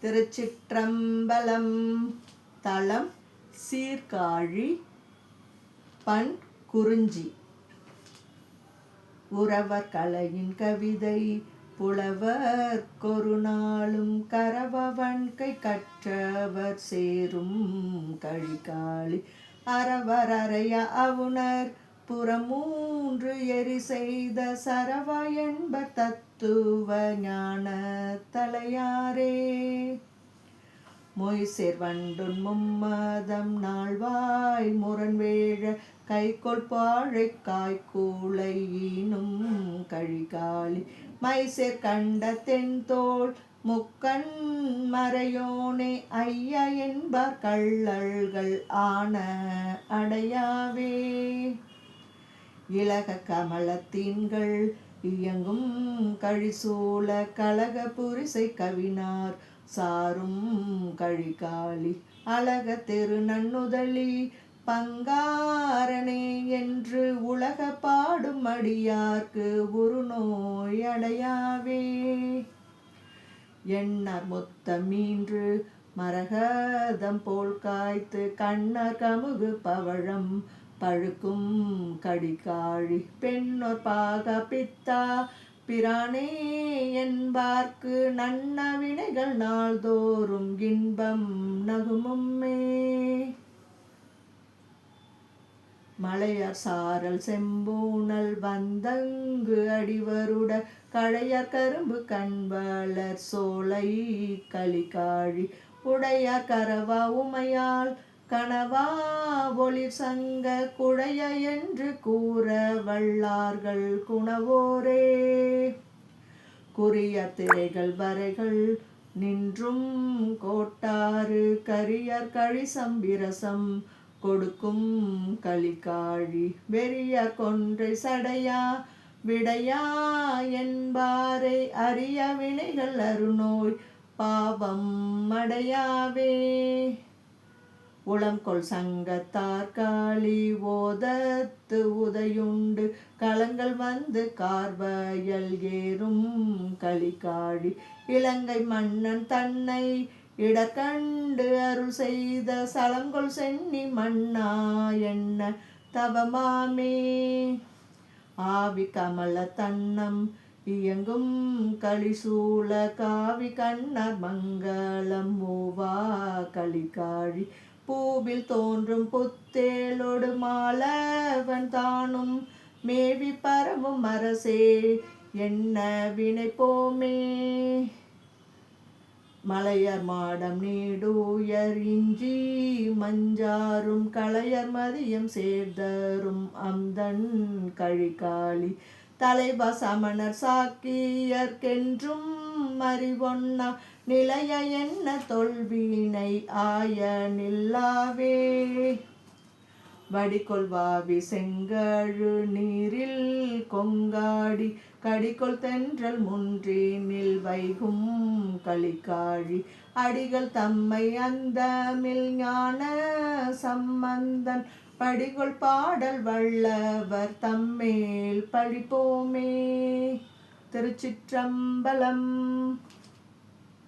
திருச்சிற்றம்பலம். தலம் சீர்காழி. பண் குறிஞ்சி. உறவர் கலையின் கவிதை புலவர் கொருநாளும் கரவவன்கை கற்றவர் சேரும் கழிகாழி அறவர் அறைய அவுணர் புறமூன்று எரி செய்த சரவ என்பர் தத்துவ ஞான தலையாரே. மொய்சேர் வண்டுன் மும்மதம் நாள்வாய் முரண்வேழ கைகொள் பாழை காய்கூளை ஈனும் கழிகாழி மைசேர் கண்ட தென்தோள் முக்கண் மறையோனே ஐய என்பார் கள்ளல்கள் ஆன அடையாவே. இலக கமலத்தீன்கள் இயங்கும் கழிசூழ கலக புரிசை கவினார் சாரும் கழிகாழி அழக தெரு நன்னுதலி பங்காரனே என்று உலக பாடும் அடியார்க்கு ஒரு நோய் அடையாவே. எண்ணார் முத்தம் மீன்று மரகதம் போல் காய்த்து கண்ணர் கமுகு பவழம் பழுக்கும் கடிகாழி பெண்ணோர் பாக பித்தா பிரானே என்பார்க்கு நன்ன வினைகள் நாள்தோறும் இன்பம் நகுமும்மே. மலையார் சாரல் செம்பூனல் வந்தங்கு அடிவருட கழையார் கரும்பு கண்வளர் சோலை கலிகாழி உடையார் கரவா உமையால் கனவா ஒளிர் சங்க குழைய என்று கூற வல்லார்கள் குணவோரே. குறிய திரைகள் வரைகள் நின்றும் கோட்டாறு கரியர் கழி சம்பிரசம் கொடுக்கும் கலிகாழி வெறியார் கொன்றை சடையா விடையா என்பாரை அரிய வினைகள் அருநோய் பாவம் அடையாவே. உளம்கொள் சங்கத்தார்காழி ஓதத்து உதையுண்டு களங்கள் வந்து கார்வயல் ஏறும் கலிகாழி இலங்கை மன்னன் தன்னை இடக்கண்டு அருள் செய்த சலங்கொள் சென்னி மன்னா என்ன தவமாமே. ஆவி கமல தன்னம் இயங்கும் களிசூழ காவி கண்ணர் மங்களம் மூவா கலிகாழி பூவில் தோன்றும் புத்தேளொடு மாலவன் தானும் மேவி பரவும் அரசே என்ன வினை போமே. மலையர் மாடம் நீடுயர் இஞ்சி மஞ்சாரும் களையர் மதியம் சேர்தரும் அம்தன் கழிகாழி தலைவா சமணர் சாக்கியர்க்கென்றும் அறிவொன்னா நிலைய என்ன தொல்வினை ஆய நில்லாவே. வடிகொள்வாவி செங்கழு நீரில் கொங்காடி கடிகொள் தென்றல் முன்றினில் வைகும் கலிகாழி அடிகள் தம்மை அந்தமில் ஞான சம்பந்தன் படிகொள் பாடல் வல்லவர் தம்மேல் பழிப்போமே. திருச்சிற்றம்பலம்.